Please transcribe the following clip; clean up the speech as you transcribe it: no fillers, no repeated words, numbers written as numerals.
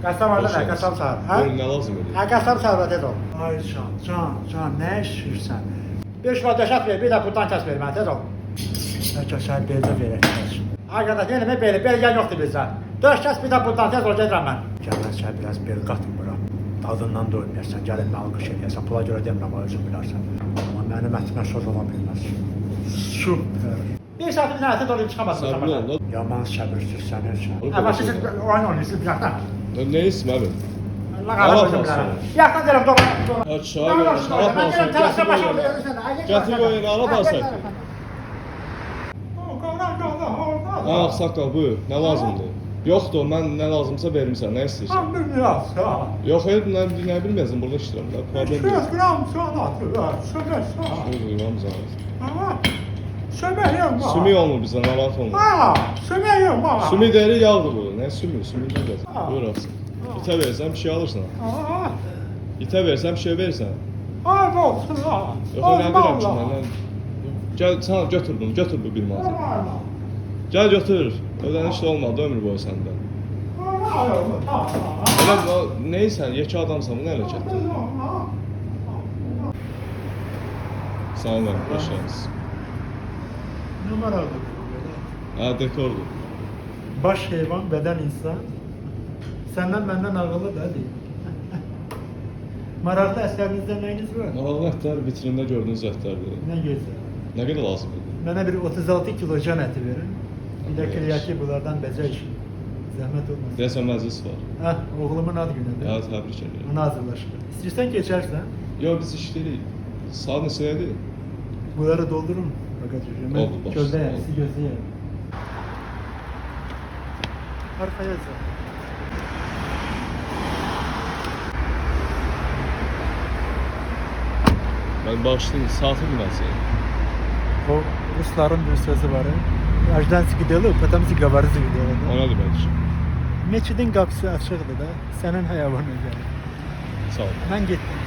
Qəssam orada nə? Qəssam sağ. Hə? Buyurun, nə lazım edir? Hə, qəssam sağ tez ol. Ay can, nə işirsən? 5 var döşət ver, bir də buradan kəs ver mənə tez ol. Bəlkə sən beldə verəksən. Arkadaş, yenə belə, belgən yoxdur bizdə. Döş kəs bir də buradan tez ol, gedirəm mən. Gəl mən sənə biraz bel qatmıram. Dadından doymayarsan, gəlin mən alqış eləyəsən. Pula görə demirəm, özün bilərsən. Amma mənim ətimə söz ola bilməz. Süper. Bir saatimiz nəhətə dolayım çıxamazsın. Səbirli ol da. Yaman səbirsizsən ölsən. Amma siz oyun oynayırsınız bir yaxdan. Ne isim abi? Allah qala qoysun bilərəm. Yaxdan deyirəm, doğru. Ha çay ver, şarap alsın. Getir koyun. Getir koyun, ala basın. Ha, saqqal buyur. Nə lazımdır? Yoxdur, mən nə lazımsa vermirsən, nə istəyirsən? Tam bir biraz, ha. Yox, nə bilməzsin, burada işləyirəm da. Problem 200 yox. gram soğan atıyor, sömək soğan. Buyur, İmam Zahid. Ama sömək yok mu? Sümük olmur bizə, narahat olmur. Ha, sömək yok mu? Sümük deri yağdır bu. Nə sümük? Sümük nə gəzir? Ha. Buyur alsın. İtə versən bir şey alırsan. Ha, İtə versən bir şey verirsən. az olsun ha. Yox, nə bilirəm ki, məndən... Gəl, sən götür bunu, götür bu bir manat. Gəl götür. Ödəniş də olmadı ömür boyu səndə. Elə neysən, yekə adamsan, bu nə hərəkətdir? Sağ olun, xoş gəldiniz. Ne maraqlı. Ha, dekordur. Baş heyvan, beden insan. Senden benden ağıllı da değil. Maraqlı əsərinizdə nəyiniz var? Maraqlı ətlər vitrində gördüyünüz ətlərdir. Ne gözəl. Nə qədər lazımdır? Mənə bir 36 kilo can əti verin. Bir də kiryaki bunlardan bezək. Zəhmət olmasın. Deyəsən məclis var. Hə, oğlumun ad günüdür. Ya, təbrik edirəm. Ona hazırlaşır. İstəyirsən geçərsən, Yox, biz işləyirik. Saat neçədədir? bunları doldurun. Fakat Oldu, ben baş. gözdeyim, Oldu. sizi gözleyeyim. Arkaya sen. Mən bağışlayın, saatı bilməsiyim. O Rusların bir sözü var. Ajdanski delu, potamsi gavarzi delu. Ona deməkdir. Meçidin qapısı açıqdır da, sənin həyavan özel. Sağ ol. Mən getdim.